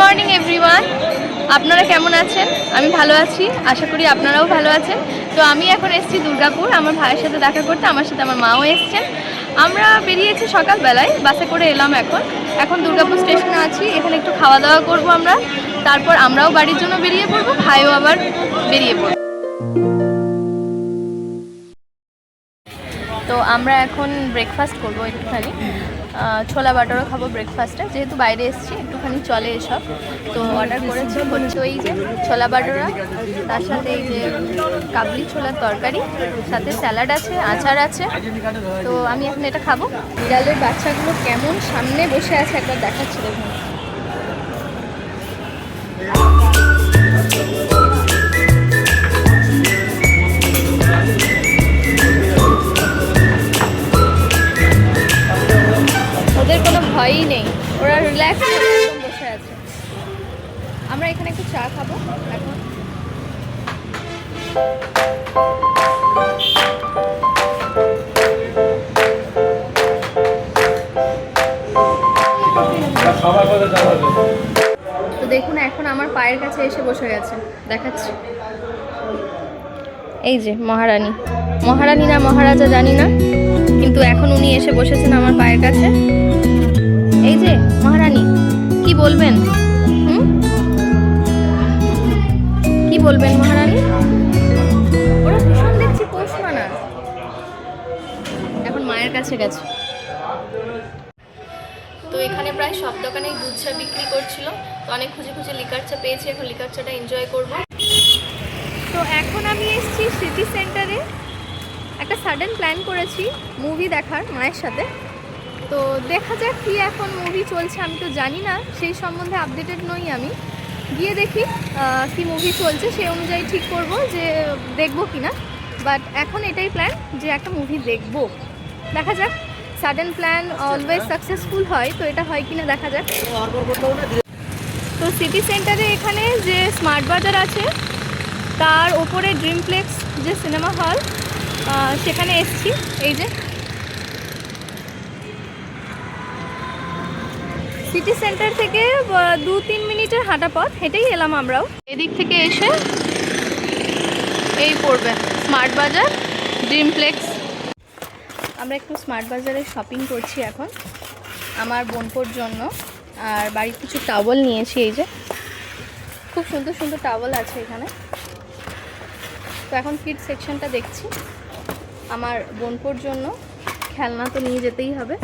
Morning everyone, আপনারা কেমন আছেন? আমি ভালো আছি, আশা করি আপনারাও ভালো আছেন। তো আমি এখন এসেছি দুর্গাপুর আমার ভাইয়ের সাথে দেখা করতে। আমার সাথে আমার মাও এসছেন। আমরা বেরিয়েছি সকালবেলায়, বাসে করে এলাম। এখন দুর্গাপুর স্টেশনে আছি। এখানে একটু খাওয়া দাওয়া করবো আমরা, তারপর আমরাও বাড়ির জন্য বেরিয়ে পড়বো, ভাইও আবার বেরিয়ে পড়বো। তো আমরা এখন ব্রেকফাস্ট করবো একটুখানি, ছোলা বাটারও খাবো ব্রেকফাস্টে, যেহেতু বাইরে এসেছি একটুখানি চলে এসব। তো অর্ডার করেছি হচ্ছে এই যে ছোলা বাটারা, তার সাথে এই যে কাবলি ছোলার তরকারি, সাথে স্যালাড আছে, আচার আছে। তো আমি এখন এটা খাবো। বিড়ালের বাচ্চাগুলো কেমন সামনে বসে আছে একবার দেখাচ্ছি, দেখুন। ওদের কোনো ভয়ই নেই, ওরা রিল্যাক্স একদম বসে আছে। আমরা এখানে একটু চা খাবো এখন। তো দেখুন এখন আমার পায়ের কাছে এসে বসে গেছে, দেখাচ্ছি। এই যে মহারানী, মহারানী না মহারাজা জানি না, কিন্তু এখন উনি এসে বসেছেন আমার পায়ের কাছে। এই যে মহারানী, কি বলবেন? কি বলবেন মহারানী? ওরা ভীষণ দেখছি পোষ মানা। এখন মায়ের কাছে গেছে। তো এখানে প্রায় সব দোকানেই দুধ চা বিক্রি করছিল, তো অনেক খুঁজে খুঁজে লিকার চা পেয়েছি। এখন লিকার চাটা এনজয় করব। তো এখন আমি এসেছি সিটি সেন্টারে। একটা সাডেন প্ল্যান করেছি মুভি দেখার মায়ের সাথে। তো দেখা যাক কি এখন মুভি চলছে, আমি তো জানি না, সেই সম্বন্ধে আপডেটেড নই আমি। গিয়ে দেখি কি মুভি চলছে, সেই অনুযায়ী ঠিক করব যে দেখবো কিনা। বাট এখন এটাই প্ল্যান যে একটা মুভি দেখব। দেখা যাক, সাডেন প্ল্যান অলওয়েজ সাকসেসফুল হয়, তো এটা হয় কিনা দেখা যাক। তো সিটি সেন্টারে এখানে যে স্মার্ট বাজার আছে তার ওপরে ড্রিমপ্লেক্স যে সিনেমা হল, সেখানে এসেছি। এই যে সিটি সেন্টার থেকে 2-3 মিনিটের হাঁটা পথ, হেঁটেই এলাম আমরাও। এদিক থেকে এসে এই পড়বে স্মার্ট বাজার, ড্রিমপ্লেক্স। আমরা একটু স্মার্ট বাজারে শপিং করছি এখন আমার বোনপোর জন্য, আর বাড়ির কিছু টাওয়েল নিয়েছি। এই যে খুব সুন্দর সুন্দর টাওয়েল আছে এখানে। তো এখন কিড সেকশনটা দেখছি আমার বোনপোর জন্য। খেলনা তো নিয়ে যেতেই হবে।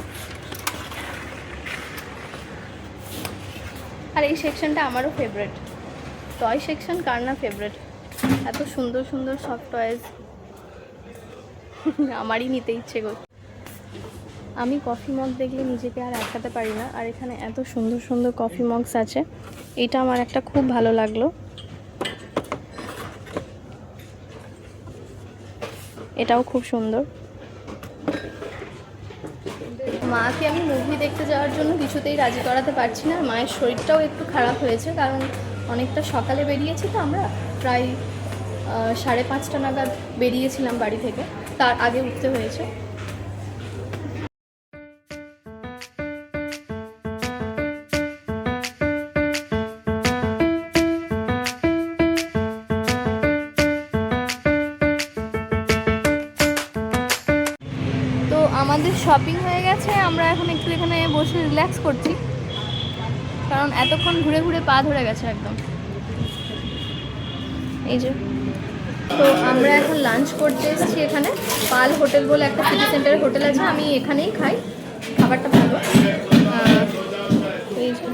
আর এই সেকশনটা আমারও ফেভারিট, টয় সেকশন কার না ফেভারিট? এত সুন্দর সুন্দর সব টয়েস আমারই নিতে ইচ্ছে করছে। আমি কফি মগ দেখলে নিজেকে আর আটকাতে পারি না, আর এখানে এত সুন্দর সুন্দর কফি মগস আছে। এটা আমার একটা খুব ভালো লাগলো, এটাও খুব সুন্দর। মাকে আমি মুভি দেখতে যাওয়ার জন্য কিছুতেই রাজি করাতে পারছি না। মায়ের শরীরটাও একটু খারাপ হয়েছে, কারণ অনেকটা সকালে বেরিয়েছি তো আমরা, প্রায় 5:30 নাগাদ বেরিয়েছিলাম বাড়ি থেকে, তার আগে উঠতে হয়েছে। তো আমাদের শপিং হয়ে গেছে, আমরা এখন একটু এখানে বসে রিল্যাক্স করছি, কারণ এতক্ষণ ঘুরে ঘুরে পা ধরে গেছে একদম। এই যে, তো আমরা এখন লাঞ্চ করতে এসেছি এখানে। পাল হোটেল বলে একটা সিটি সেন্টারের হোটেল আছে, আমি এখানেই খাই, খাবারটা ভালো। এই যে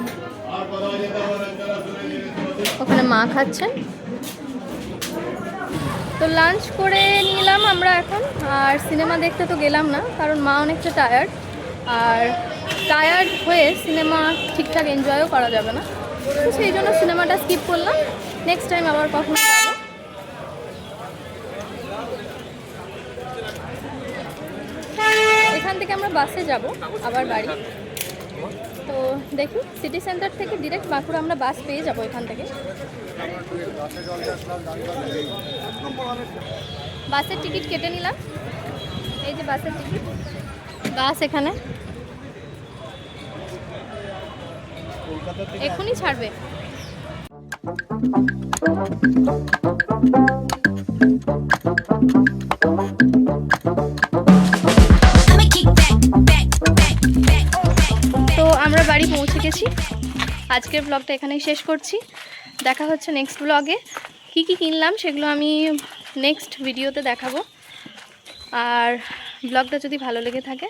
ওখানে মা খাচ্ছেন। তো লাঞ্চ করে নিলাম আমরা এখন, আর সিনেমা দেখতে তো গেলাম না, কারণ মা অনেকটা টায়ার্ড, আর টায়ার্ড হয়ে সিনেমা ঠিকঠাক এনজয়ও করা যাবে না, তো সেই জন্য সিনেমাটা স্কিপ করলাম। নেক্সট টাইম আবার কখনো যাব। এখান থেকে আমরা বাসে যাব আবার বাড়ি। তো দেখি সিটি সেন্টার থেকে ডিরেক্ট বাঁকুড়া আমরা বাস পেয়ে যাব এখান থেকে। বাসের টিকিট কেটে নিলাম, এই যে বাসের টিকিট। বাস এখানে এখনই ছাড়বে। তো আমরা বাড়ি পৌঁছে গেছি। আজকের ব্লগটা এখানেই শেষ করছি। দেখা হচ্ছে নেক্সট ব্লগে। কি কি কিনলাম সেগুলো আমি নেক্সট ভিডিওতে দেখাবো। আর ব্লগটা যদি ভালো লেগে থাকে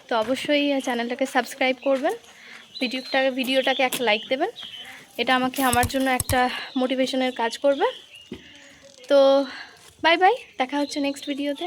তো অবশ্যই চ্যানেলটাকে সাবস্ক্রাইব করবেন, ভিডিওটাকে একটা লাইক দেবেন। এটা আমাকে আমার জন্য একটা মোটিভেশনের কাজ করবে। তো বাই বাই, দেখা হচ্ছে নেক্সট ভিডিওতে।